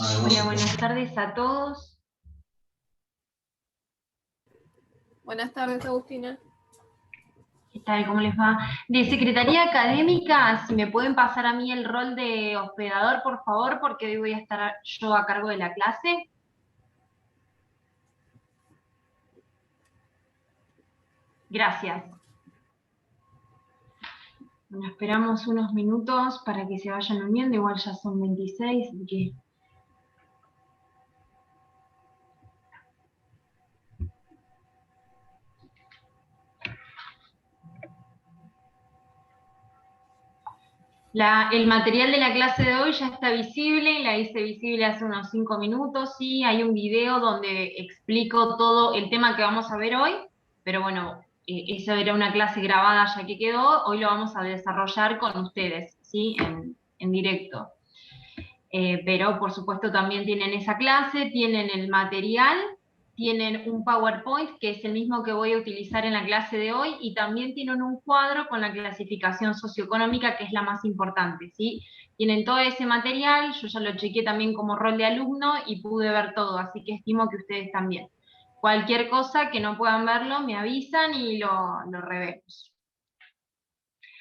Hola, buenas tardes a todos. Buenas tardes, Agustina. ¿Qué tal? ¿Cómo les va? De Secretaría Académica, si me pueden pasar a mí el rol de hospedador, por favor, porque hoy voy a estar yo a cargo de la clase. Gracias. Bueno, esperamos unos minutos para que se vayan uniendo, igual ya son 26, así que... El material de la clase de hoy ya está visible, la hice visible hace unos 5 minutos, sí, hay un video donde explico todo el tema que vamos a ver hoy, pero bueno, eso era una clase grabada ya que quedó, hoy lo vamos a desarrollar con ustedes, sí, en directo. Pero por supuesto también tienen esa clase, tienen el material, tienen un PowerPoint que es el mismo que voy a utilizar en la clase de hoy y también tienen un cuadro con la clasificación socioeconómica que es la más importante, ¿sí? Tienen todo ese material, yo ya lo chequeé también como rol de alumno y pude ver todo, así que estimo que ustedes también. Cualquier cosa que no puedan verlo, me avisan y lo revemos.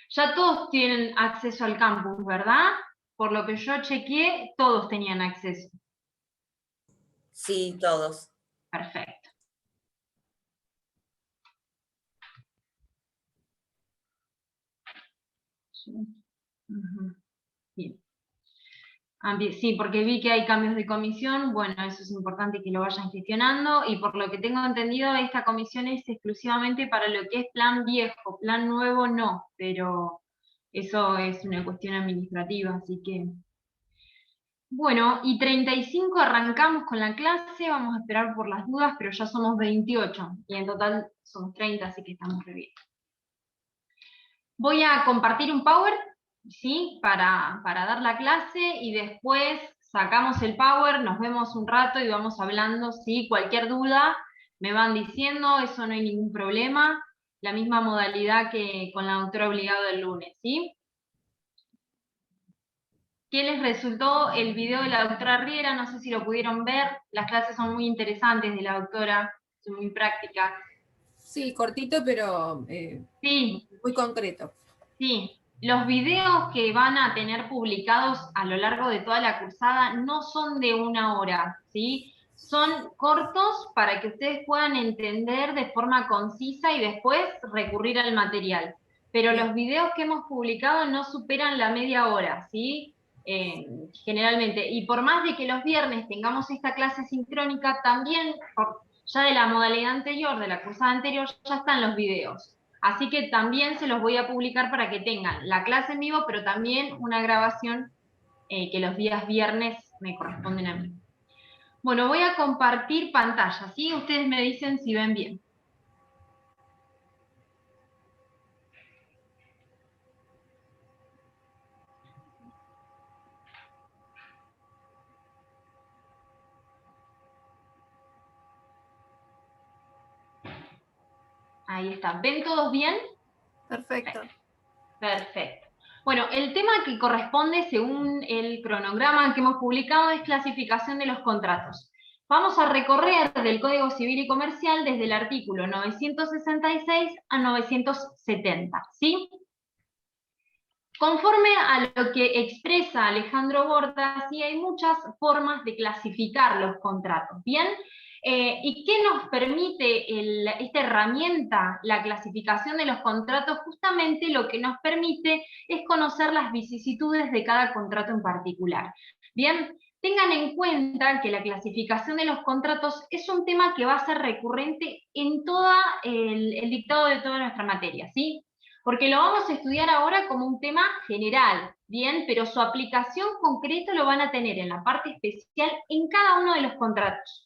Ya todos tienen acceso al campus, ¿verdad? Por lo que yo chequeé, todos tenían acceso. Sí, todos. Perfecto. Bien. Sí, porque vi que hay cambios de comisión, bueno, eso es importante que lo vayan gestionando, y por lo que tengo entendido, esta comisión es exclusivamente para lo que es plan viejo, plan nuevo no, pero eso es una cuestión administrativa, así que... Bueno, y 35 arrancamos con la clase, vamos a esperar por las dudas, pero ya somos 28, y en total somos 30, así que estamos re bien. Voy a compartir un Power, ¿sí? Para dar la clase y después sacamos el Power, nos vemos un rato y vamos hablando, ¿sí? Cualquier duda me van diciendo, eso no hay ningún problema. La misma modalidad que con la doctora Obligado del lunes, ¿sí? ¿Qué les resultó el video de la doctora Riera? No sé si lo pudieron ver. Las clases son muy interesantes de la doctora, son muy prácticas. Sí, cortito, pero Sí, muy concreto. sí. Los videos que van a tener publicados a lo largo de toda la cursada no son de 1 hora, ¿sí? Son cortos para que ustedes puedan entender de forma concisa y después recurrir al material. Pero Bien. los videos que hemos publicado no superan la media hora, ¿sí? Generalmente. Y por más de que los viernes tengamos esta clase sincrónica, también ya de la modalidad anterior, de la cursada anterior, ya están los videos. Así que también se los voy a publicar para que tengan la clase en vivo, pero también una grabación que los días viernes me corresponden a mí. Bueno, voy a compartir pantalla, ¿sí? Ustedes me dicen si ven bien. Ahí está. ¿Ven todos bien? Perfecto. Perfecto. Bueno, el tema que corresponde según el cronograma que hemos publicado es clasificación de los contratos. Vamos a recorrer del Código Civil y Comercial desde el artículo 966 a 970, ¿sí? Conforme a lo que expresa Alejandro Borda, sí hay muchas formas de clasificar los contratos, ¿bien? ¿Y qué nos permite esta herramienta, la clasificación de los contratos? Justamente lo que nos permite es conocer las vicisitudes de cada contrato en particular. Bien, tengan en cuenta que la clasificación de los contratos es un tema que va a ser recurrente en todo el dictado de toda nuestra materia, ¿sí? Porque lo vamos a estudiar ahora como un tema general, ¿bien? Pero su aplicación concreta lo van a tener en la parte especial en cada uno de los contratos.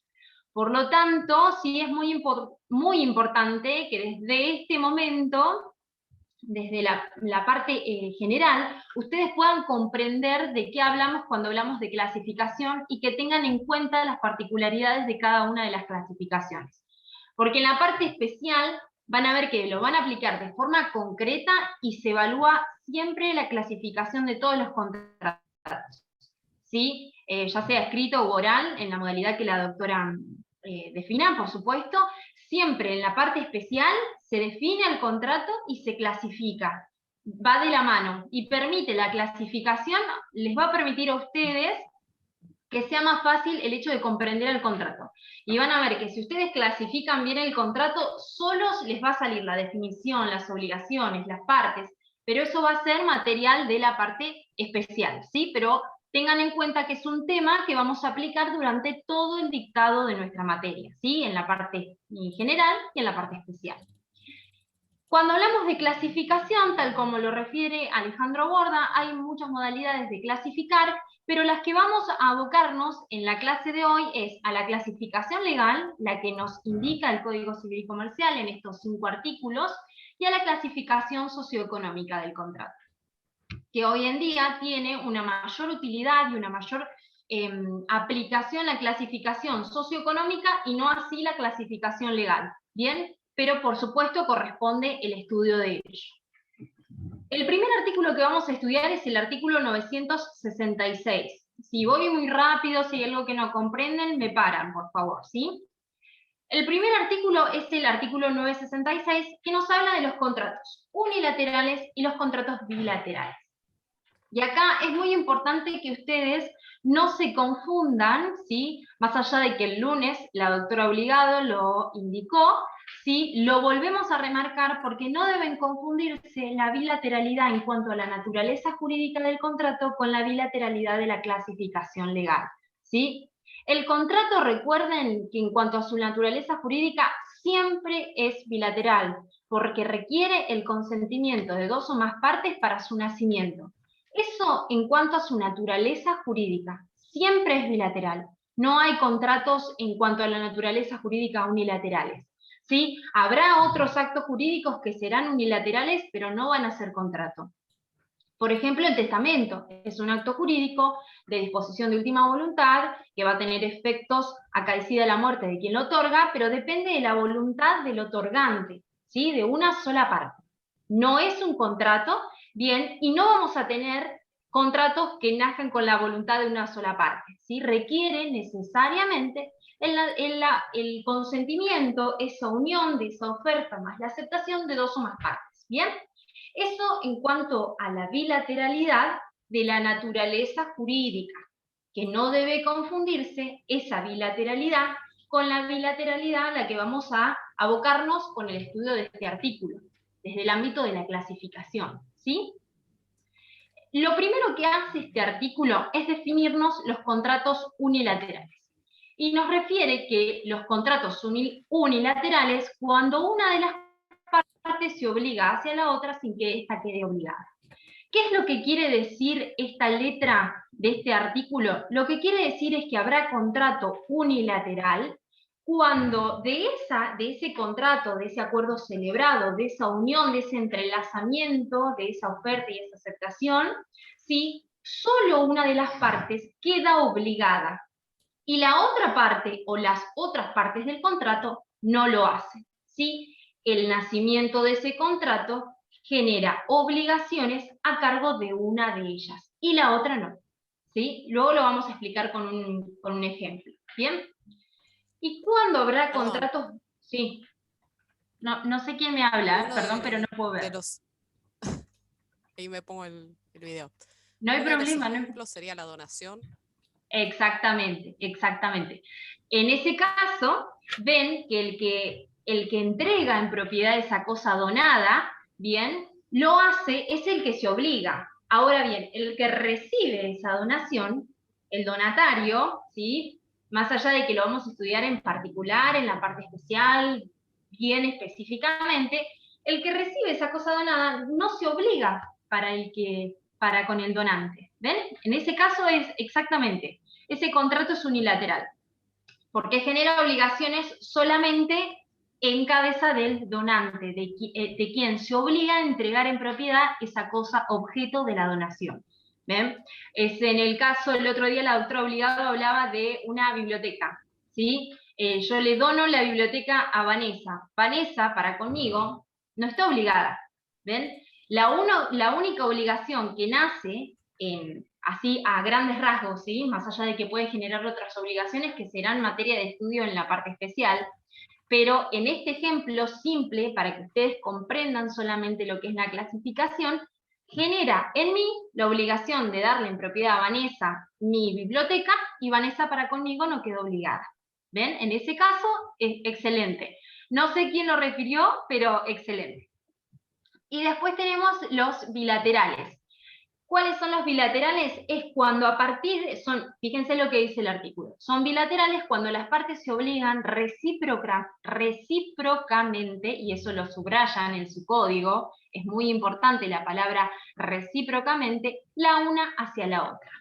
Por lo tanto, sí es muy importante que desde este momento, desde la parte general, ustedes puedan comprender de qué hablamos cuando hablamos de clasificación y que tengan en cuenta las particularidades de cada una de las clasificaciones. Porque en la parte especial van a ver que lo van a aplicar de forma concreta y se evalúa siempre la clasificación de todos los contratos, ¿sí? ya sea escrito o oral, en la modalidad que la doctora defina, por supuesto. Siempre en la parte especial se define el contrato y se clasifica. Va de la mano y permite la clasificación, les va a permitir a ustedes que sea más fácil el hecho de comprender el contrato. Y van a ver que si ustedes clasifican bien el contrato, solos les va a salir la definición, las obligaciones, las partes, pero eso va a ser material de la parte especial, ¿sí? Pero tengan en cuenta que es un tema que vamos a aplicar durante todo el dictado de nuestra materia, ¿sí? En la parte general y en la parte especial. Cuando hablamos de clasificación, tal como lo refiere Alejandro Borda, hay muchas modalidades de clasificar, pero las que vamos a abocarnos en la clase de hoy es a la clasificación legal, la que nos indica el Código Civil y Comercial en estos 5 artículos, y a la clasificación socioeconómica del contrato, que hoy en día tiene una mayor utilidad y una mayor aplicación la clasificación socioeconómica y no así la clasificación legal, ¿bien? Pero por supuesto corresponde el estudio de ello. El primer artículo que vamos a estudiar es el artículo 966. Si voy muy rápido, si hay algo que no comprenden, me paran, por favor, ¿sí? El primer artículo es el artículo 966, que nos habla de los contratos unilaterales y los contratos bilaterales. Y acá es muy importante que ustedes no se confundan, ¿sí? Más allá de que el lunes la doctora Obligado lo indicó, ¿sí? Lo volvemos a remarcar porque no deben confundirse la bilateralidad en cuanto a la naturaleza jurídica del contrato con la bilateralidad de la clasificación legal, ¿sí? El contrato, recuerden que en cuanto a su naturaleza jurídica, siempre es bilateral, porque requiere el consentimiento de 2 o más partes para su nacimiento. Eso en cuanto a su naturaleza jurídica, siempre es bilateral. No hay contratos en cuanto a la naturaleza jurídica unilaterales, ¿sí? Habrá otros actos jurídicos que serán unilaterales, pero no van a ser contrato. Por ejemplo, el testamento es un acto jurídico de disposición de última voluntad que va a tener efectos acaecida la muerte de quien lo otorga, pero depende de la voluntad del otorgante, ¿sí? De una sola parte. No es un contrato, bien, y no vamos a tener contratos que nazcan con la voluntad de una sola parte, ¿sí? Requiere necesariamente el consentimiento, esa unión de esa oferta más la aceptación de 2 o más partes, ¿bien? Eso en cuanto a la bilateralidad de la naturaleza jurídica, que no debe confundirse esa bilateralidad con la bilateralidad a la que vamos a abocarnos con el estudio de este artículo, desde el ámbito de la clasificación, ¿sí? Lo primero que hace este artículo es definirnos los contratos unilaterales. Y nos refiere que los contratos unilaterales, cuando una de las partes se obliga hacia la otra sin que ésta quede obligada. ¿Qué es lo que quiere decir esta letra de este artículo? Lo que quiere decir es que habrá contrato unilateral cuando de ese contrato, de ese acuerdo celebrado, de esa unión, de ese entrelazamiento, de esa oferta y esa aceptación, ¿sí? Solo una de las partes queda obligada y la otra parte o las otras partes del contrato no lo hacen, ¿sí? El nacimiento de ese contrato genera obligaciones a cargo de una de ellas y la otra no, ¿sí? Luego lo vamos a explicar con un ejemplo, ¿bien? ¿Y cuándo habrá contratos? Sí. No sé quién me habla, perdón, pero no puedo ver. Ahí me pongo el video. No hay problema. Por ejemplo, sería la donación. Exactamente, exactamente. En ese caso, ven que el que entrega en propiedad esa cosa donada, bien, lo hace, es el que se obliga. Ahora bien, el que recibe esa donación, el donatario, ¿sí? Más allá de que lo vamos a estudiar en particular, en la parte especial, bien específicamente, el que recibe esa cosa donada no se obliga para con el donante. ¿Ven? En ese caso es exactamente, ese contrato es unilateral, porque genera obligaciones solamente en cabeza del donante, de quien se obliga a entregar en propiedad esa cosa objeto de la donación. ¿Ven? Es en el caso, el otro día la doctora Obligado hablaba de una biblioteca, ¿sí? Yo le dono la biblioteca a Vanessa. Vanessa, para conmigo, no está obligada, ¿ven? La única obligación que nace en así a grandes rasgos, ¿sí? Más allá de que puede generar otras obligaciones que serán materia de estudio en la parte especial, pero en este ejemplo simple, para que ustedes comprendan solamente lo que es la clasificación, genera en mí la obligación de darle en propiedad a Vanessa mi biblioteca, y Vanessa para conmigo no quedó obligada. ¿Ven? En ese caso, es excelente. No sé quién lo refirió, pero excelente. Y después tenemos los bilaterales. ¿Cuáles son los bilaterales? Es cuando a partir, fíjense lo que dice el artículo, son bilaterales cuando las partes se obligan recíprocamente, y eso lo subrayan en su código, es muy importante la palabra recíprocamente, la una hacia la otra.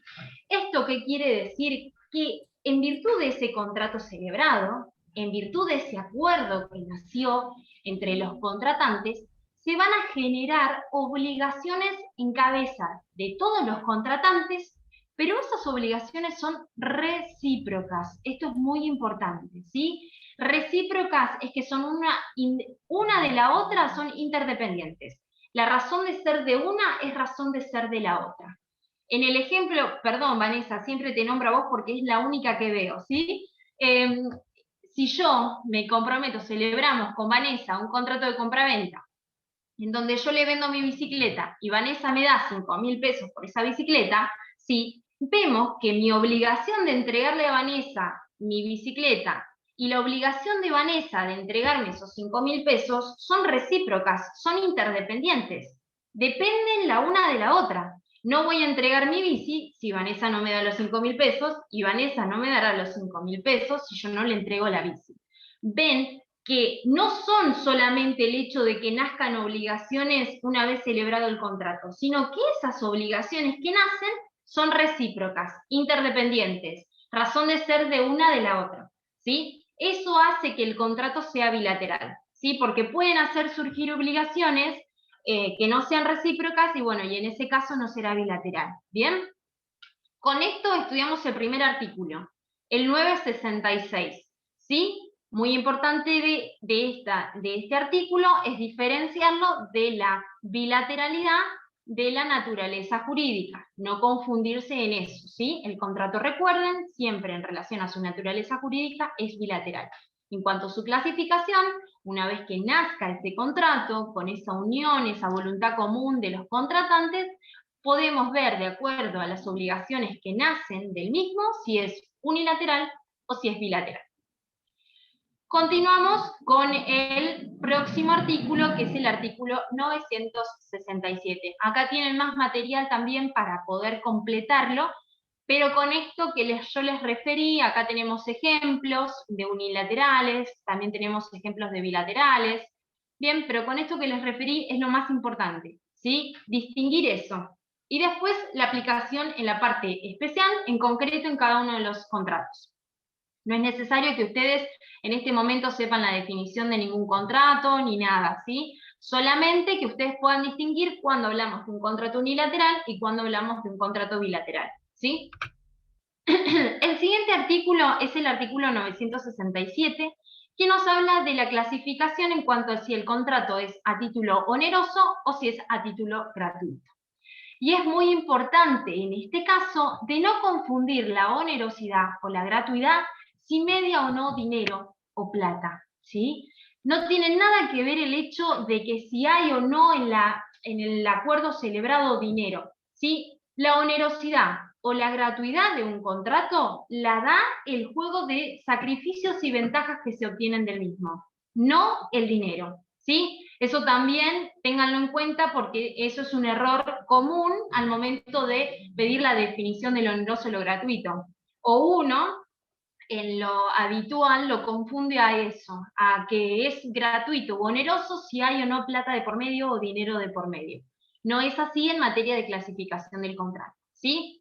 ¿Esto qué quiere decir? Que en virtud de ese contrato celebrado, en virtud de ese acuerdo que nació entre los contratantes, se van a generar obligaciones en cabeza de todos los contratantes, pero esas obligaciones son recíprocas. Esto es muy importante, ¿sí? Recíprocas es que son una de la otra, son interdependientes. La razón de ser de una es razón de ser de la otra. En el ejemplo, perdón Vanessa, siempre te nombro a vos porque es la única que veo, ¿sí? Si yo me comprometo, celebramos con Vanessa un contrato de compraventa, en donde yo le vendo mi bicicleta y Vanessa me da 5.000 pesos por esa bicicleta, ¿sí? Vemos que mi obligación de entregarle a Vanessa mi bicicleta y la obligación de Vanessa de entregarme esos 5.000 pesos son recíprocas, son interdependientes, dependen la una de la otra. No voy a entregar mi bici si Vanessa no me da los 5.000 pesos, y Vanessa no me dará los 5.000 pesos si yo no le entrego la bici. Ven que no son solamente el hecho de que nazcan obligaciones una vez celebrado el contrato, sino que esas obligaciones que nacen son recíprocas, interdependientes, razón de ser de una de la otra, ¿sí? Eso hace que el contrato sea bilateral, ¿sí? Porque pueden hacer surgir obligaciones que no sean recíprocas, y bueno, y en ese caso no será bilateral, ¿bien? Con esto estudiamos el primer artículo, el 966, ¿sí? Muy importante de este artículo es diferenciarlo de la bilateralidad de la naturaleza jurídica, no confundirse en eso, ¿sí? El contrato, recuerden, siempre en relación a su naturaleza jurídica es bilateral. En cuanto a su clasificación, una vez que nazca este contrato, con esa unión, esa voluntad común de los contratantes, podemos ver, de acuerdo a las obligaciones que nacen del mismo, si es unilateral o si es bilateral. Continuamos con el próximo artículo, que es el artículo 967. Acá tienen más material también para poder completarlo, pero con esto que yo les referí, acá tenemos ejemplos de unilaterales, también tenemos ejemplos de bilaterales. Bien, pero con esto que les referí es lo más importante, ¿sí? Distinguir eso. Y después la aplicación en la parte especial, en concreto en cada uno de los contratos. No es necesario que ustedes en este momento sepan la definición de ningún contrato ni nada, ¿sí? Solamente que ustedes puedan distinguir cuando hablamos de un contrato unilateral y cuando hablamos de un contrato bilateral, ¿sí? El siguiente artículo es el artículo 967, que nos habla de la clasificación en cuanto a si el contrato es a título oneroso o si es a título gratuito. Y es muy importante en este caso de no confundir la onerosidad o la gratuidad si media o no dinero o plata, ¿sí? No tiene nada que ver el hecho de que si hay o no en el acuerdo celebrado dinero, ¿sí? La onerosidad o la gratuidad de un contrato la da el juego de sacrificios y ventajas que se obtienen del mismo, no el dinero, ¿sí? Eso también ténganlo en cuenta porque eso es un error común al momento de pedir la definición de lo oneroso y lo gratuito. O uno, en lo habitual, lo confunde a eso, a que es gratuito o oneroso si hay o no plata de por medio o dinero de por medio. No es así en materia de clasificación del contrato, ¿sí?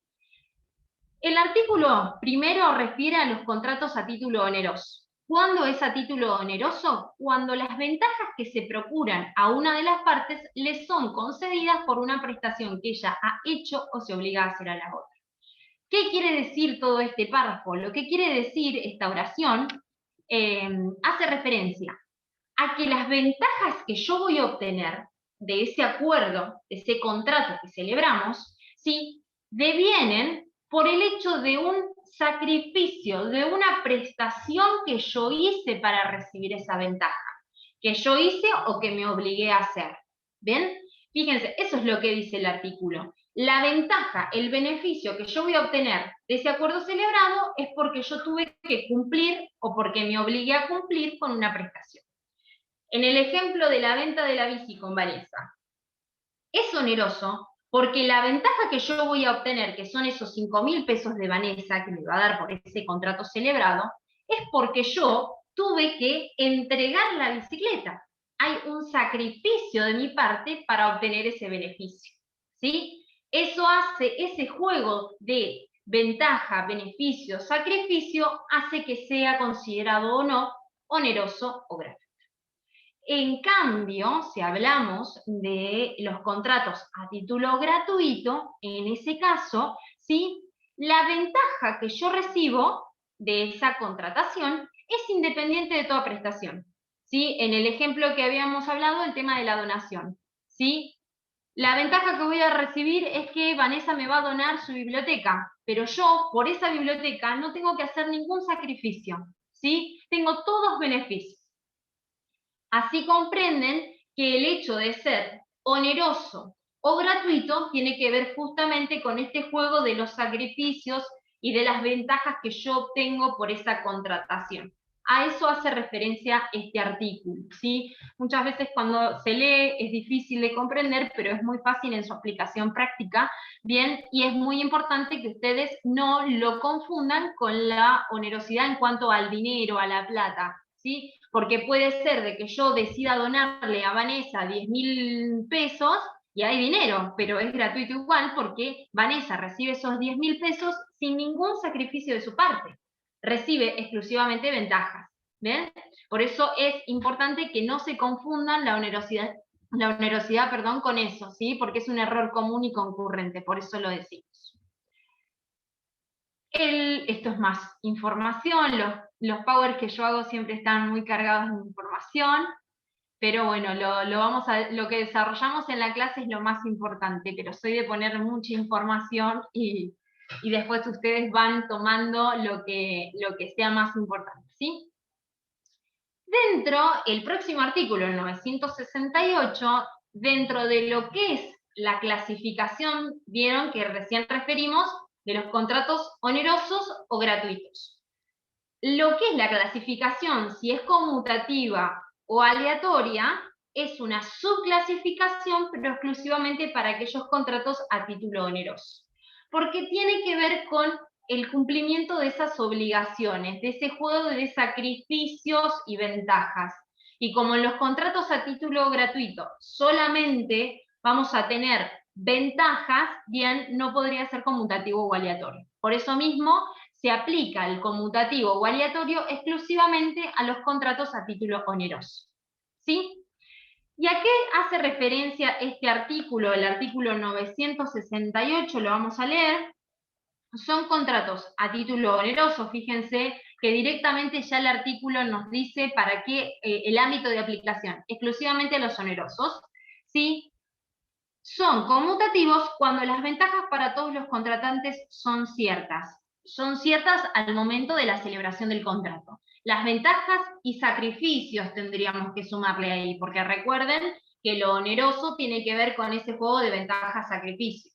El artículo primero refiere a los contratos a título oneroso. ¿Cuándo es a título oneroso? Cuando las ventajas que se procuran a una de las partes le son concedidas por una prestación que ella ha hecho o se obliga a hacer a la otra. ¿Qué quiere decir todo este párrafo? Lo que quiere decir esta oración hace referencia a que las ventajas que yo voy a obtener de ese acuerdo, de ese contrato que celebramos, ¿sí?, devienen por el hecho de un sacrificio, de una prestación que yo hice para recibir esa ventaja, que yo hice o que me obligué a hacer. ¿Bien? Fíjense, eso es lo que dice el artículo. La ventaja, el beneficio que yo voy a obtener de ese acuerdo celebrado es porque yo tuve que cumplir o porque me obligué a cumplir con una prestación. En el ejemplo de la venta de la bici con Vanessa, es oneroso porque la ventaja que yo voy a obtener, que son esos 5.000 pesos de Vanessa que me va a dar por ese contrato celebrado, es porque yo tuve que entregar la bicicleta. Hay un sacrificio de mi parte para obtener ese beneficio, ¿sí? Eso hace, ese juego de ventaja, beneficio, sacrificio, hace que sea considerado o no oneroso o gratuito. En cambio, si hablamos de los contratos a título gratuito, en ese caso, ¿sí? La ventaja que yo recibo de esa contratación es independiente de toda prestación, ¿sí? En el ejemplo que habíamos hablado, el tema de la donación, ¿sí? La ventaja que voy a recibir es que Vanessa me va a donar su biblioteca, pero yo, por esa biblioteca, no tengo que hacer ningún sacrificio, ¿sí? Tengo todos beneficios. Así comprenden que el hecho de ser oneroso o gratuito tiene que ver justamente con este juego de los sacrificios y de las ventajas que yo obtengo por esa contratación. A eso hace referencia este artículo, ¿sí? Muchas veces cuando se lee es difícil de comprender, pero es muy fácil en su aplicación práctica, ¿bien? Y es muy importante que ustedes no lo confundan con la onerosidad en cuanto al dinero, a la plata, ¿sí? Porque puede ser de que yo decida donarle a Vanessa 10.000 pesos y hay dinero, pero es gratuito igual porque Vanessa recibe esos 10.000 pesos sin ningún sacrificio de su parte. Recibe exclusivamente ventajas. ¿Ven? Por eso es importante que no se confundan la onerosidad, perdón, con eso, ¿sí? Porque es un error común y concurrente, por eso lo decimos. Esto es más información, los powers que yo hago siempre están muy cargados de información, pero bueno, lo que desarrollamos en la clase es lo más importante, pero soy de poner mucha información y después ustedes van tomando lo que sea más importante, ¿sí? Dentro, el próximo artículo, el 968, dentro de lo que es la clasificación, vieron que recién referimos de los contratos onerosos o gratuitos. Lo que es la clasificación, si es conmutativa o aleatoria, es una subclasificación, pero exclusivamente para aquellos contratos a título oneroso. Porque tiene que ver con el cumplimiento de esas obligaciones, de ese juego de sacrificios y ventajas. Y como en los contratos a título gratuito solamente vamos a tener ventajas, bien, no podría ser conmutativo o aleatorio. Por eso mismo se aplica el conmutativo o aleatorio exclusivamente a los contratos a título oneroso. ¿Sí? ¿Y a qué hace referencia este artículo? El artículo 968, lo vamos a leer. Son contratos a título oneroso, fíjense que directamente ya el artículo nos dice para qué el ámbito de aplicación, exclusivamente a los onerosos, ¿sí? Son conmutativos cuando las ventajas para todos los contratantes son ciertas al momento de la celebración del contrato. Las ventajas y sacrificios tendríamos que sumarle ahí, porque recuerden que lo oneroso tiene que ver con ese juego de ventajas-sacrificios.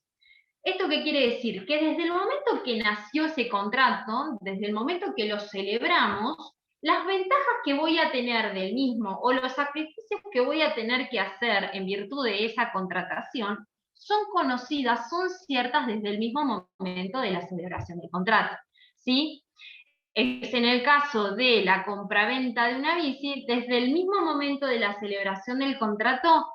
¿Esto qué quiere decir? Que desde el momento que nació ese contrato, desde el momento que lo celebramos, las ventajas que voy a tener del mismo o los sacrificios que voy a tener que hacer en virtud de esa contratación son conocidas, son ciertas desde el mismo momento de la celebración del contrato, ¿sí? Es en el caso de la compraventa de una bici, desde el mismo momento de la celebración del contrato,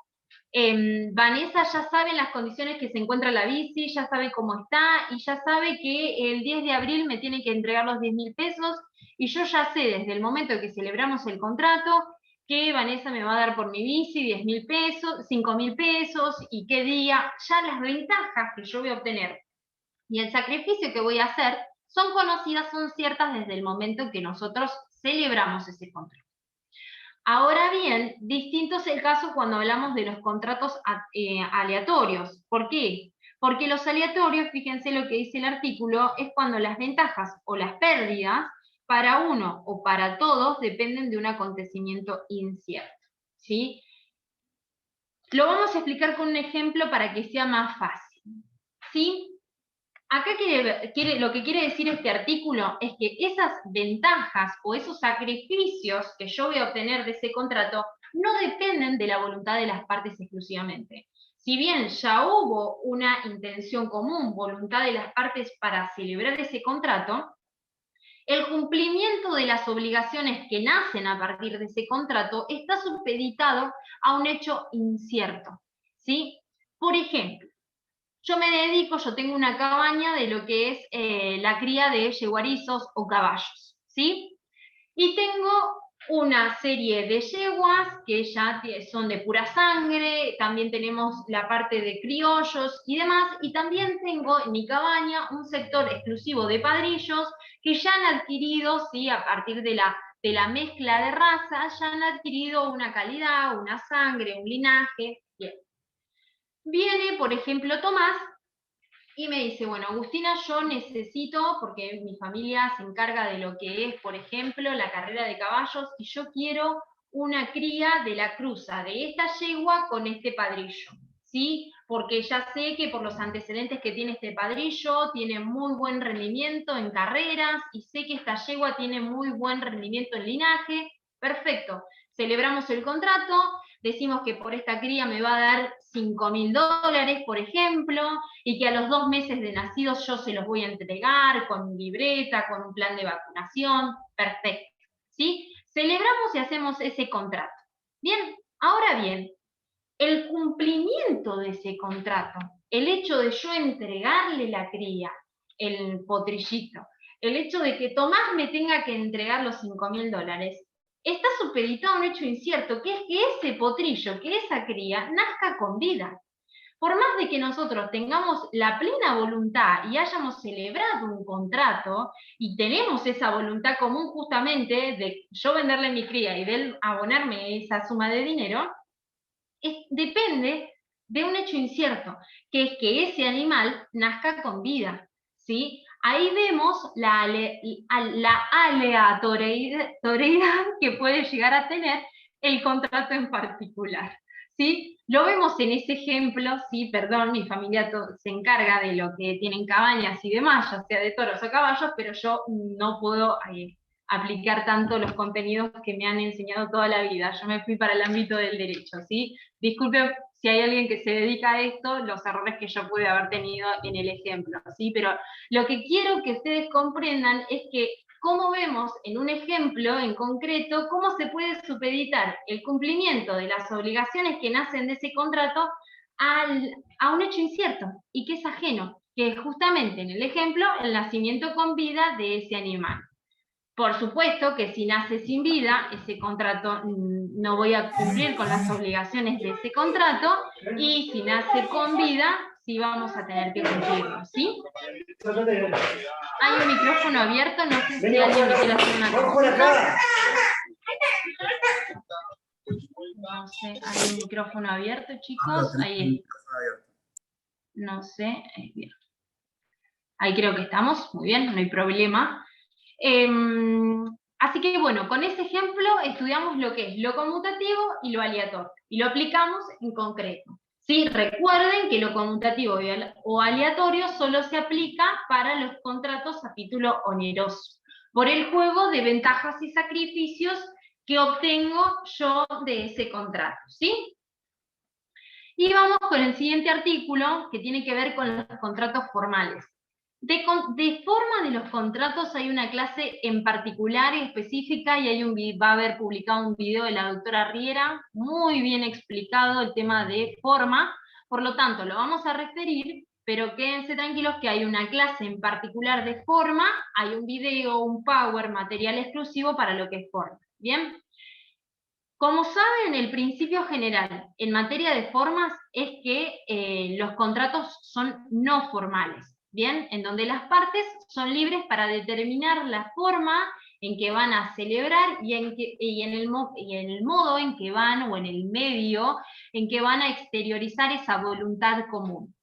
Vanessa ya sabe en las condiciones que se encuentra la bici, ya sabe cómo está y ya sabe que el 10 de abril me tiene que entregar los 10.000 pesos y yo ya sé desde el momento que celebramos el contrato que Vanessa me va a dar por mi bici 10.000 pesos, 5.000 pesos y qué día, ya las ventajas que yo voy a obtener y el sacrificio que voy a hacer son conocidas, son ciertas desde el momento que nosotros celebramos ese contrato. Ahora bien, distinto es el caso cuando hablamos de los contratos aleatorios. ¿Por qué? Porque los aleatorios, fíjense lo que dice el artículo, es cuando las ventajas o las pérdidas para uno o para todos dependen de un acontecimiento incierto, ¿sí? Lo vamos a explicar con un ejemplo para que sea más fácil, ¿sí? Acá lo que quiere decir este artículo es que esas ventajas o esos sacrificios que yo voy a obtener de ese contrato no dependen de la voluntad de las partes exclusivamente. Si bien ya hubo una intención común, voluntad de las partes para celebrar ese contrato, el cumplimiento de las obligaciones que nacen a partir de ese contrato está supeditado a un hecho incierto, ¿sí? Por ejemplo, yo tengo una cabaña de lo que es la cría de yeguarizos o caballos, ¿sí? Y tengo una serie de yeguas que ya son de pura sangre, también tenemos la parte de criollos y demás, y también tengo en mi cabaña un sector exclusivo de padrillos que ya han adquirido, ¿sí? A partir de la mezcla de razas, ya han adquirido una calidad, una sangre, un linaje. Bien. Viene, por ejemplo, Tomás, y me dice, bueno, Agustina, yo necesito, porque mi familia se encarga de lo que es, por ejemplo, la carrera de caballos, y yo quiero una cría de la cruza de esta yegua con este padrillo, ¿sí? Porque ya sé que por los antecedentes que tiene este padrillo, tiene muy buen rendimiento en carreras, y sé que esta yegua tiene muy buen rendimiento en linaje. Perfecto, celebramos el contrato, decimos que por esta cría me va a dar $5.000, por ejemplo, y que a los 2 meses de nacidos yo se los voy a entregar con libreta, con un plan de vacunación. Perfecto, ¿sí? Celebramos y hacemos ese contrato. Bien, ahora bien, el cumplimiento de ese contrato, el hecho de yo entregarle la cría, el potrillito, el hecho de que Tomás me tenga que entregar los $5.000, está supeditado a un hecho incierto, que es que ese potrillo, que esa cría, nazca con vida. Por más de que nosotros tengamos la plena voluntad y hayamos celebrado un contrato, y tenemos esa voluntad común justamente de yo venderle mi cría y de él abonarme esa suma de dinero, depende de un hecho incierto, que es que ese animal nazca con vida, ¿sí? Ahí vemos la aleatoriedad que puede llegar a tener el contrato en particular, ¿sí? Lo vemos en ese ejemplo, sí, perdón, mi familia se encarga de lo que tienen cabañas y demás, ya sea de toros o caballos, pero yo no puedo aplicar tanto los contenidos que me han enseñado toda la vida. Yo me fui para el ámbito del derecho, ¿sí? Disculpen si hay alguien que se dedica a esto, los errores que yo pude haber tenido en el ejemplo, ¿sí? Pero lo que quiero que ustedes comprendan es que cómo vemos en un ejemplo en concreto cómo se puede supeditar el cumplimiento de las obligaciones que nacen de ese contrato a un hecho incierto y que es ajeno, que es justamente en el ejemplo el nacimiento con vida de ese animal. Por supuesto que si nace sin vida, ese contrato no voy a cumplir con las obligaciones de ese contrato, y si nace con vida, sí vamos a tener que cumplirlo, ¿sí? Hay un micrófono abierto, no sé si alguien me quiere hacer una consulta. No sé, hay un micrófono abierto, chicos. Ahí no sé, bien. Ahí creo que estamos, muy bien, no hay problema. Así que bueno, con ese ejemplo estudiamos lo que es lo conmutativo y lo aleatorio, y lo aplicamos en concreto. ¿Sí? Recuerden que lo conmutativo o aleatorio solo se aplica para los contratos a título oneroso, por el juego de ventajas y sacrificios que obtengo yo de ese contrato, ¿sí? Y vamos con el siguiente artículo, que tiene que ver con los contratos formales. De forma de los contratos hay una clase en particular y específica, y va a haber publicado un video de la doctora Riera, muy bien explicado el tema de forma, por lo tanto lo vamos a referir, pero quédense tranquilos que hay una clase en particular de forma, hay un video, un power, material exclusivo para lo que es forma, ¿bien? Como saben, el principio general en materia de formas es que los contratos son no formales, ¿bien? En donde las partes son libres para determinar la forma en que van a celebrar y en el modo en que van, o en el medio en que van a exteriorizar esa voluntad común.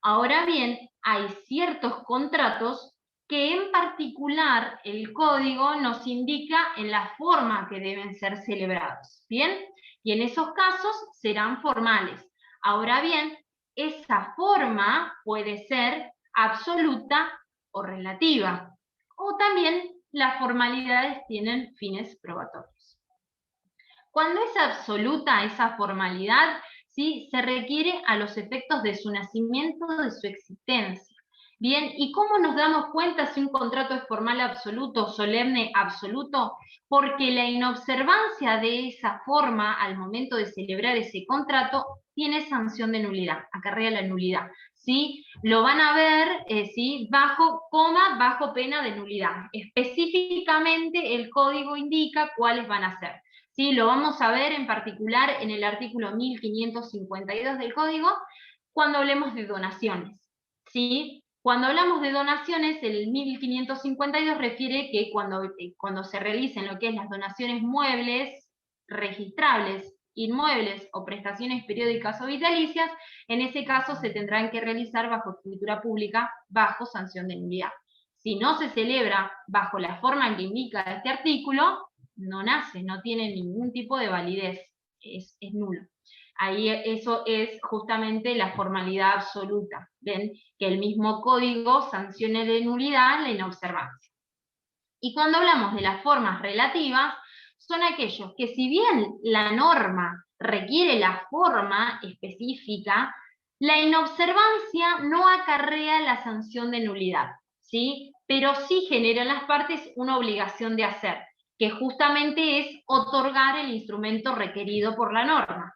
Ahora bien, hay ciertos contratos que en particular el código nos indica en la forma que deben ser celebrados, ¿bien? Y en esos casos serán formales. Ahora bien, esa forma puede ser absoluta o relativa, o también las formalidades tienen fines probatorios. Cuando es absoluta esa formalidad, ¿sí?, se requiere a los efectos de su nacimiento, de su existencia. Bien, ¿y cómo nos damos cuenta si un contrato es formal absoluto, solemne absoluto? Porque la inobservancia de esa forma al momento de celebrar ese contrato tiene sanción de nulidad, acarrea la nulidad, ¿sí? Lo van a ver, ¿sí?, bajo pena de nulidad. Específicamente el código indica cuáles van a ser. ¿Sí? Lo vamos a ver en particular en el artículo 1552 del Código, cuando hablemos de donaciones. ¿Sí? Cuando hablamos de donaciones, el 1552 refiere que cuando se realicen lo que es las donaciones muebles, registrables, inmuebles o prestaciones periódicas o vitalicias, en ese caso se tendrán que realizar bajo escritura pública, bajo sanción de nulidad. Si no se celebra bajo la forma que indica este artículo, no nace, no tiene ningún tipo de validez, es nulo. Ahí eso es justamente la formalidad absoluta, ¿ven? Que el mismo código sancione de nulidad la inobservancia. Y cuando hablamos de las formas relativas, son aquellos que si bien la norma requiere la forma específica, la inobservancia no acarrea la sanción de nulidad, ¿sí? Pero sí genera en las partes una obligación de hacer, que justamente es otorgar el instrumento requerido por la norma.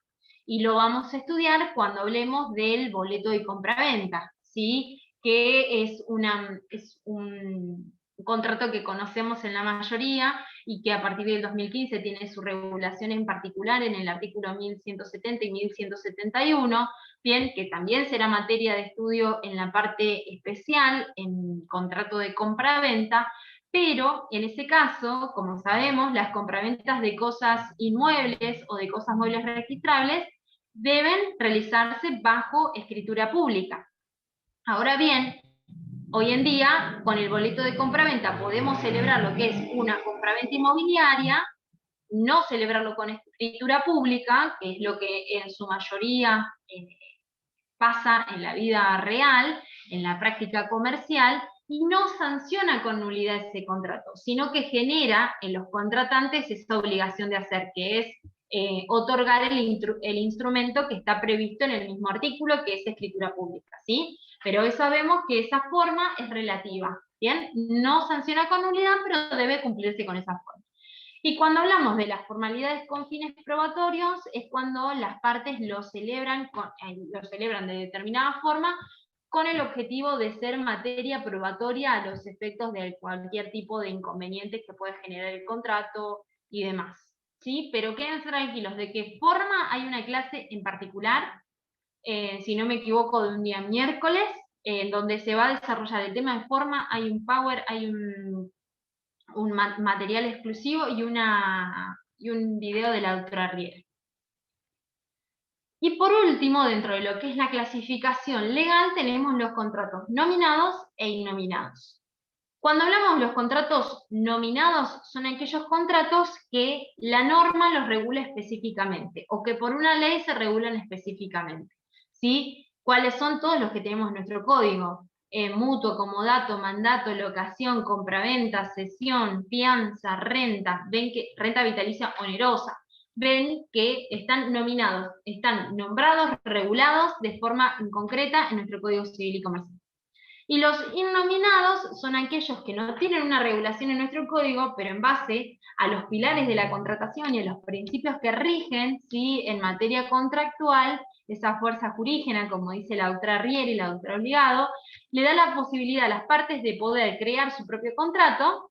Y lo vamos a estudiar cuando hablemos del boleto de compraventa, ¿sí? Que es un contrato que conocemos en la mayoría y que a partir del 2015 tiene su regulación en particular en el artículo 1170 y 1171, bien, que también será materia de estudio en la parte especial, en contrato de compraventa, pero en ese caso, como sabemos, las compraventas de cosas inmuebles o de cosas muebles registrables deben realizarse bajo escritura pública. Ahora bien, hoy en día, con el boleto de compraventa podemos celebrar lo que es una compraventa inmobiliaria, no celebrarlo con escritura pública, que es lo que en su mayoría pasa en la vida real, en la práctica comercial, y no sanciona con nulidad ese contrato, sino que genera en los contratantes esa obligación de hacer, que es otorgar el instrumento que está previsto en el mismo artículo, que es escritura pública, ¿sí? Pero hoy sabemos que esa forma es relativa, ¿bien? No sanciona con nulidad, pero debe cumplirse con esa forma. Y cuando hablamos de las formalidades con fines probatorios, es cuando las partes lo celebran de determinada forma con el objetivo de ser materia probatoria a los efectos de cualquier tipo de inconvenientes que puede generar el contrato y demás. ¿Sí? Pero quédense tranquilos de qué forma hay una clase en particular, si no me equivoco, de un día miércoles, en donde se va a desarrollar el tema de forma, hay un power, hay un material exclusivo y un video de la doctora Riera. Y por último, dentro de lo que es la clasificación legal, tenemos los contratos nominados e innominados. Cuando hablamos de los contratos nominados, son aquellos contratos que la norma los regula específicamente, o que por una ley se regulan específicamente, ¿sí? ¿Cuáles son todos los que tenemos en nuestro código? Mutuo, comodato, mandato, locación, compraventa, cesión, fianza, renta, ven que renta vitalicia onerosa, ven que están nominados, están nombrados, regulados de forma concreta en nuestro Código Civil y Comercial. Y los innominados son aquellos que no tienen una regulación en nuestro código, pero en base a los pilares de la contratación y a los principios que rigen, ¿sí?, en materia contractual, esa fuerza jurígena, como dice la doctora Riera y la doctora Obligado, le da la posibilidad a las partes de poder crear su propio contrato,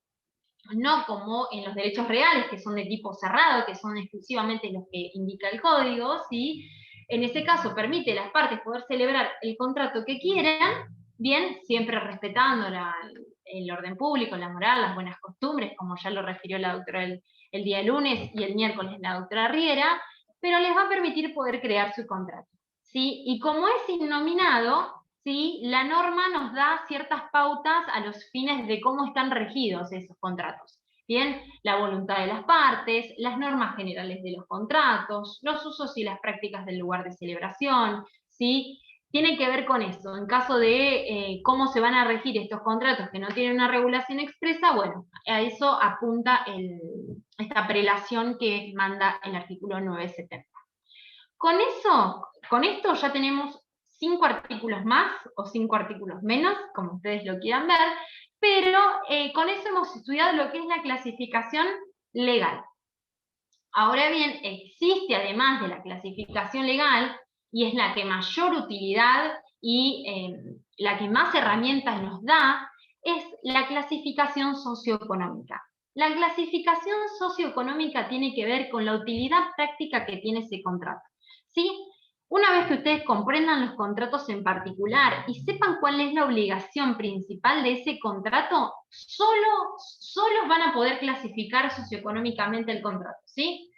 no como en los derechos reales, que son de tipo cerrado, que son exclusivamente los que indica el código, ¿sí? En ese caso permite a las partes poder celebrar el contrato que quieran, bien, siempre respetando el orden público, la moral, las buenas costumbres, como ya lo refirió la doctora el día lunes y el miércoles la doctora Riera, pero les va a permitir poder crear su contrato, ¿sí? Y como es innominado, ¿sí? La norma nos da ciertas pautas a los fines de cómo están regidos esos contratos. Bien, la voluntad de las partes, las normas generales de los contratos, los usos y las prácticas del lugar de celebración, ¿sí? Tiene que ver con eso. En caso de cómo se van a regir estos contratos que no tienen una regulación expresa, bueno, a eso apunta esta prelación que manda el artículo 970. Con esto ya tenemos 5 artículos más o 5 artículos menos, como ustedes lo quieran ver, pero con eso hemos estudiado lo que es la clasificación legal. Ahora bien, existe además de la clasificación legal, y es la que mayor utilidad y la que más herramientas nos da, es la clasificación socioeconómica. La clasificación socioeconómica tiene que ver con la utilidad práctica que tiene ese contrato, ¿sí? Una vez que ustedes comprendan los contratos en particular y sepan cuál es la obligación principal de ese contrato, solo van a poder clasificar socioeconómicamente el contrato, ¿sí?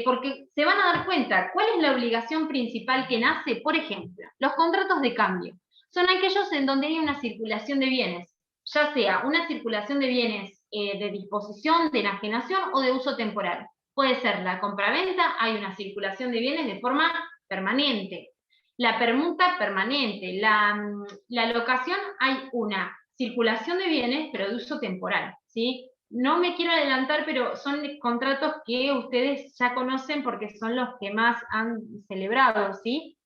Porque se van a dar cuenta cuál es la obligación principal que nace. Por ejemplo, los contratos de cambio son aquellos en donde hay una circulación de bienes, ya sea una circulación de bienes de disposición, de enajenación o de uso temporal. Puede ser la compraventa, hay una circulación de bienes de forma permanente. La permuta permanente, la locación, hay una circulación de bienes, pero de uso temporal, ¿sí? No me quiero adelantar, pero son contratos que ustedes ya conocen porque son los que más han celebrado, ¿sí?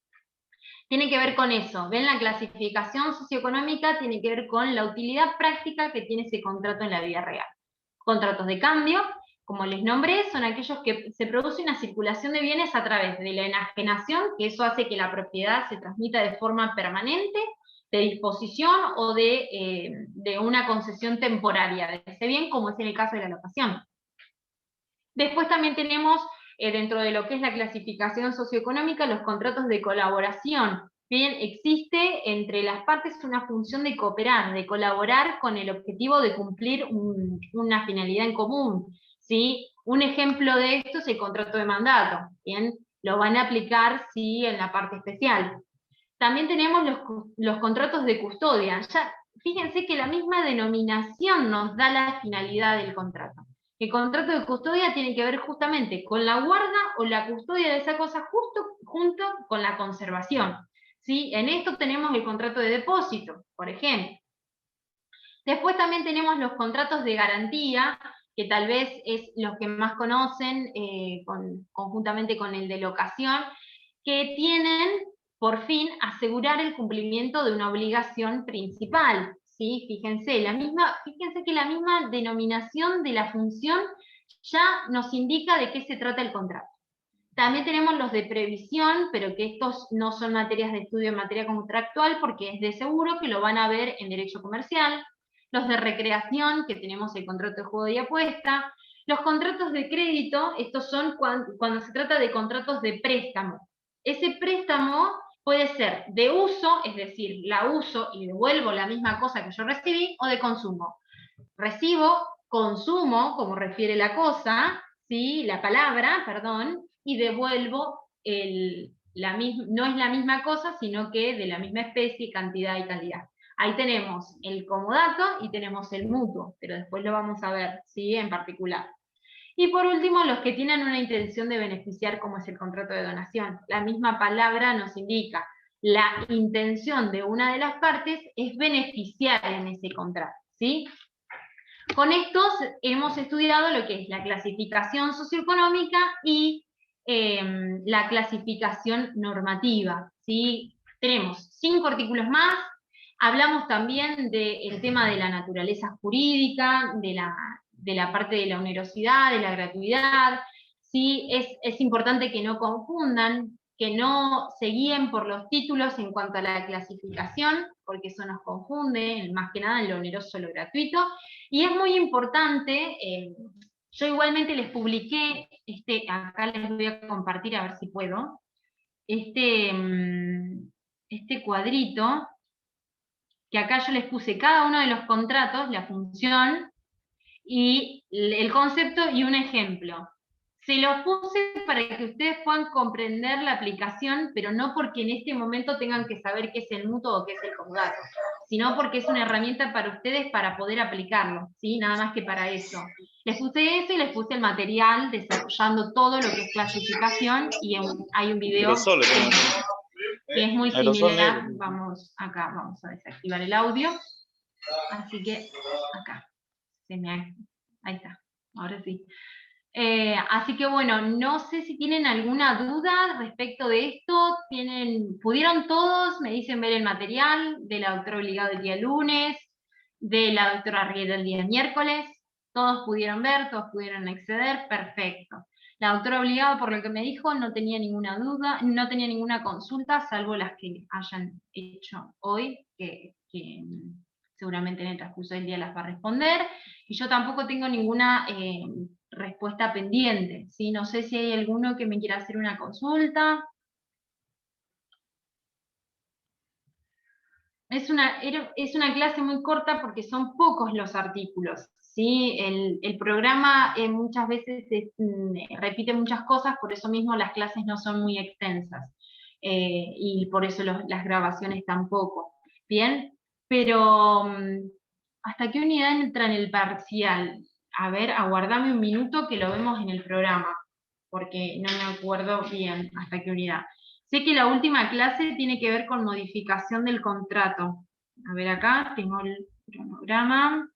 Tiene que ver con eso. ¿Ven? La clasificación socioeconómica tiene que ver con la utilidad práctica que tiene ese contrato en la vida real. Contratos de cambio, como les nombré, son aquellos que se produce una circulación de bienes a través de la enajenación, que eso hace que la propiedad se transmita de forma permanente, de disposición o de una concesión temporaria de ese bien, como es en el caso de la locación. Después también tenemos, dentro de lo que es la clasificación socioeconómica, los contratos de colaboración. Bien, existe entre las partes una función de cooperar, de colaborar con el objetivo de cumplir una finalidad en común, ¿sí? Un ejemplo de esto es el contrato de mandato, ¿bien? Lo van a aplicar, sí, en la parte especial. También tenemos los contratos de custodia. Ya, fíjense que la misma denominación nos da la finalidad del contrato. El contrato de custodia tiene que ver justamente con la guarda o la custodia de esa cosa junto con la conservación, ¿sí? En esto tenemos el contrato de depósito, por ejemplo. Después también tenemos los contratos de garantía, que tal vez es los que más conocen, conjuntamente con el de locación, que tienen por fin asegurar el cumplimiento de una obligación principal, ¿sí? Fíjense que la misma denominación de la función ya nos indica de qué se trata el contrato. También tenemos los de previsión, pero que estos no son materias de estudio en materia contractual porque es de seguro, que lo van a ver en derecho comercial. Los de recreación, que tenemos el contrato de juego y apuesta. Los contratos de crédito, estos son cuando se trata de contratos de préstamo. Ese préstamo puede ser de uso, es decir, la uso y devuelvo la misma cosa que yo recibí, o de consumo. Recibo, consumo, como refiere la cosa, ¿sí? La palabra, perdón, y devuelvo no es la misma cosa, sino que de la misma especie, cantidad y calidad. Ahí tenemos el comodato y tenemos el mutuo, pero después lo vamos a ver, ¿sí? En particular. Y por último, los que tienen una intención de beneficiar, como es el contrato de donación. La misma palabra nos indica, la intención de una de las partes es beneficiar en ese contrato, ¿sí? Con estos hemos estudiado lo que es la clasificación socioeconómica y la clasificación normativa, ¿sí? Tenemos 5 artículos más. Hablamos también del tema de la naturaleza jurídica, de la parte de la onerosidad, de la gratuidad, ¿sí? Es importante que no confundan, que no se guíen por los títulos en cuanto a la clasificación, porque eso nos confunde, más que nada en lo oneroso, lo gratuito, y es muy importante, yo igualmente les publiqué, acá les voy a compartir a ver si puedo, este cuadrito, que acá yo les puse cada uno de los contratos, la función, y el concepto y un ejemplo, Se los puse para que ustedes puedan comprender la aplicación, pero no porque en este momento tengan que saber qué es el mutuo o qué es el congato, sino porque es una herramienta para ustedes para poder aplicarlo, ¿sí? Nada más que para eso. Les puse eso y les puse el material desarrollando todo lo que es clasificación, y hay un video que es muy similar. Vamos acá, vamos a desactivar el audio. Así que acá, ahí está, ahora sí. Así que bueno, no sé si tienen alguna duda respecto de esto. ¿Pudieron todos? Me dicen ver el material de la doctora Obligado el día lunes, de la doctora Riera el día miércoles. ¿Todos pudieron ver? ¿Todos pudieron acceder? Perfecto. La doctora Obligado, por lo que me dijo, no tenía ninguna duda, no tenía ninguna consulta, salvo las que hayan hecho hoy, que seguramente en el transcurso del día las va a responder. Y yo tampoco tengo ninguna respuesta pendiente, ¿sí? No sé si hay alguno que me quiera hacer una consulta. Es una clase muy corta porque son pocos los artículos, ¿sí? El programa muchas veces repite muchas cosas, por eso mismo las clases no son muy extensas, y por eso las grabaciones tampoco. Bien, pero ¿hasta qué unidad entra en el parcial? A ver, aguardame un minuto que lo vemos en el programa, porque no me acuerdo bien hasta qué unidad. Sé que la última clase tiene que ver con modificación del contrato. A ver, acá tengo el cronograma.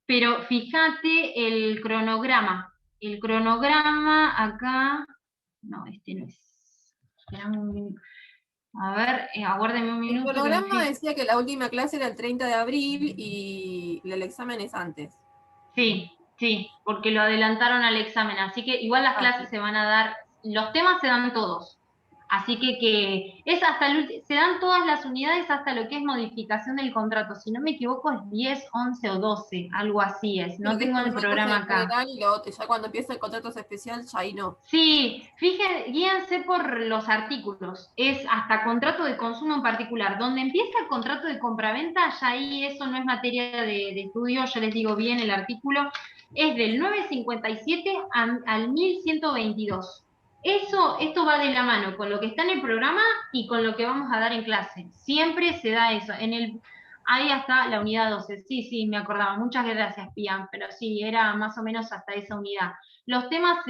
Pero fíjate el cronograma. El cronograma acá... No, este no es. A ver, aguárdeme un El minuto. cronograma decía que la última clase era el 30 de abril y el examen es antes. Sí, sí, porque lo adelantaron al examen, así que igual las clases se van a dar, los temas se dan todos, así que es hasta se dan todas las unidades hasta lo que es modificación del contrato, si no me equivoco es 10, 11 o 12, algo así es, no tengo el programa acá. Y ya cuando empieza el contrato especial, ya ahí no. Sí, guíense por los artículos, es hasta contrato de consumo en particular. Donde empieza el contrato de compraventa, ya ahí eso no es materia de estudio, yo les digo bien el artículo, es del 957 al 1122. Esto va de la mano con lo que está en el programa y con lo que vamos a dar en clase. Siempre se da eso. Ahí está la unidad 12. Sí, me acordaba. Muchas gracias, Pian, pero sí, era más o menos hasta esa unidad. Los temas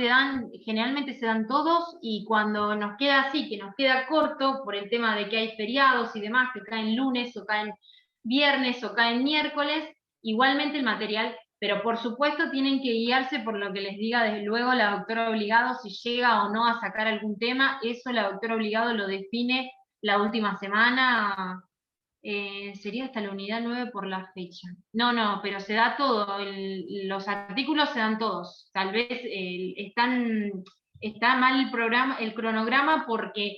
generalmente se dan todos, y cuando nos queda así, que nos queda corto por el tema de que hay feriados y demás, que caen lunes o caen viernes o caen miércoles, igualmente el material, pero por supuesto tienen que guiarse por lo que les diga desde luego la doctora Obligado, si llega o no a sacar algún tema, eso la doctora Obligado lo define la última semana. Sería hasta la unidad 9 por la fecha. No, pero se da todo, los artículos se dan todos. Tal vez está mal el cronograma porque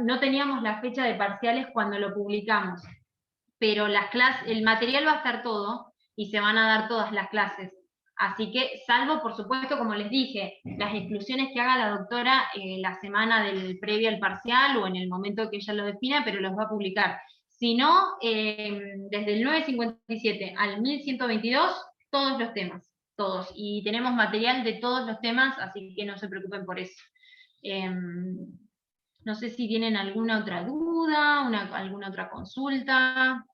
no teníamos la fecha de parciales cuando lo publicamos, pero el material va a estar todo y se van a dar todas las clases. Así que, salvo, por supuesto, como les dije, las exclusiones que haga la doctora la semana previo al parcial o en el momento que ella lo defina, pero los va a publicar. Si no, desde el 957 al 1122, todos los temas, todos. Y tenemos material de todos los temas, así que no se preocupen por eso. No sé si tienen alguna otra duda, alguna otra consulta.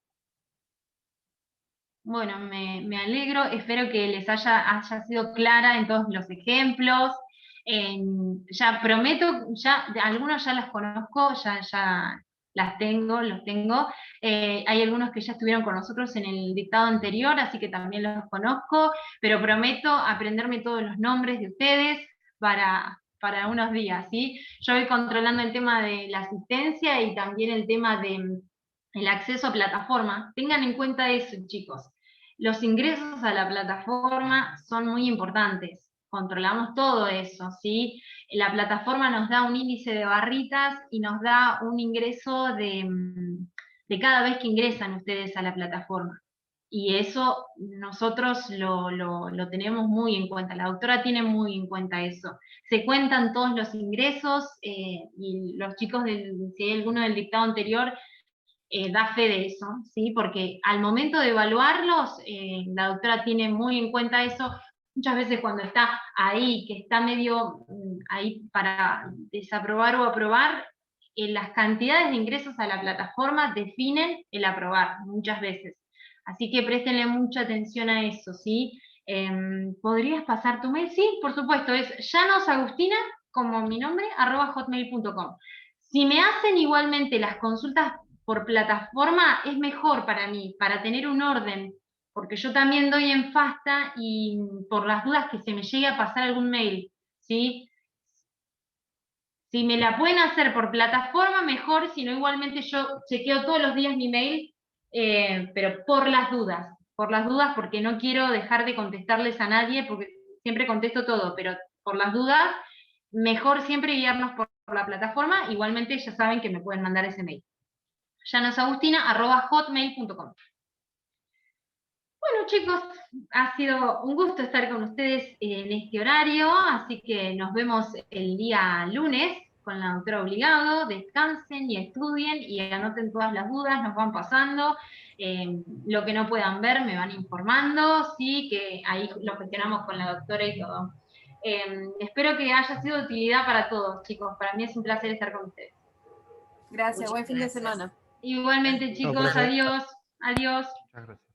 Bueno, me alegro, espero que les haya sido clara en todos los ejemplos. Ya prometo, algunos ya las conozco, ya los tengo. Hay algunos que ya estuvieron con nosotros en el dictado anterior, así que también los conozco, pero prometo aprenderme todos los nombres de ustedes para unos días, ¿sí? Yo voy controlando el tema de la asistencia y también el tema el acceso a plataforma. Tengan en cuenta eso, chicos. Los ingresos a la plataforma son muy importantes. Controlamos todo eso, ¿sí? La plataforma nos da un índice de barritas y nos da un ingreso de cada vez que ingresan ustedes a la plataforma. Y eso nosotros lo tenemos muy en cuenta. La doctora tiene muy en cuenta eso. Se cuentan todos los ingresos y los chicos, si hay alguno del dictado anterior, da fe de eso, ¿sí? Porque al momento de evaluarlos, la doctora tiene muy en cuenta eso, muchas veces cuando está ahí, que está medio ahí para desaprobar o aprobar, las cantidades de ingresos a la plataforma definen el aprobar, muchas veces. Así que préstenle mucha atención a eso, ¿sí? ¿Podrías pasar tu mail? Sí, por supuesto, es llanosagustina, como mi nombre, @hotmail.com. Si me hacen igualmente las consultas por plataforma, es mejor para mí, para tener un orden, porque yo también doy en FASTA y por las dudas que se me llegue a pasar algún mail, ¿sí? Si me la pueden hacer por plataforma, mejor, si no igualmente yo chequeo todos los días mi mail, pero por las dudas, porque no quiero dejar de contestarles a nadie, porque siempre contesto todo, pero por las dudas, mejor siempre guiarnos por la plataforma, igualmente ya saben que me pueden mandar ese mail. llanosagustina@hotmail.com. Bueno, chicos, ha sido un gusto estar con ustedes en este horario, así que nos vemos el día lunes con la doctora Obligado. Descansen y estudien y anoten todas las dudas, nos van pasando. Lo que no puedan ver me van informando, sí, que ahí lo gestionamos con la doctora y todo. Espero que haya sido de utilidad para todos, chicos. Para mí es un placer estar con ustedes. Gracias, Muchas buen fin de gracias. semana. Igualmente, No, chicos, gracias. adiós. Adiós. Muchas gracias.